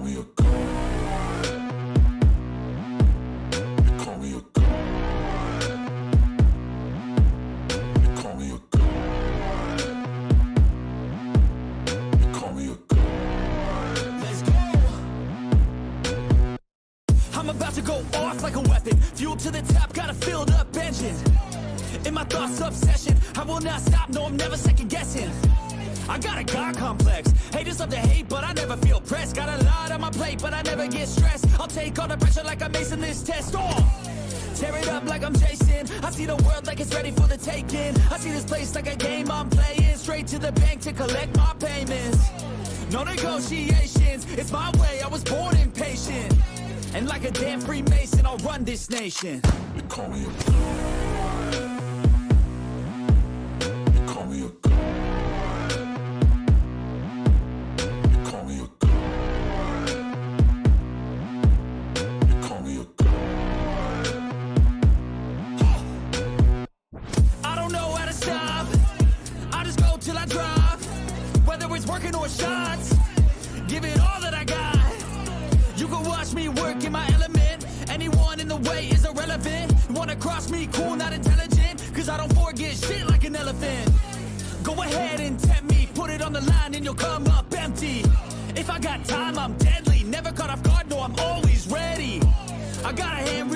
me a god. You call me a god. You call me a god. You call me a god. Let's go. I'm about to go off like a weapon. Fuel to the top, got a filled up engine. In my thoughts, obsession. I will not stop, no, I'm never second guessing. I got a God complex. Haters love to hate, but I never feel pressed. Got a lot on my plate, but I never get stressed. I'll take all the pressure like I'm acing this test. Tear it up like I'm Jason. I see the world like it's ready for the taking. I see this place like a game I'm playing. Straight to the bank to collect my payments. No negotiations, it's my way, I was born impatient. And like a damn Freemason, I'll run this nation. You call me a god. You call me a god. You call me a god. You call me a god. I don't know how to stop. I just go till I drop. Whether it's working or shots, give it all that I got. You can watch me work in my element. Anyone in the way is irrelevant. You wanna cross me, cool, not intelligent. Cause I don't forget shit like an elephant. Go ahead and tempt me, put it on the line and you'll come up empty. If I got time, I'm deadly. Never caught off guard, no, I'm always ready. I got a hand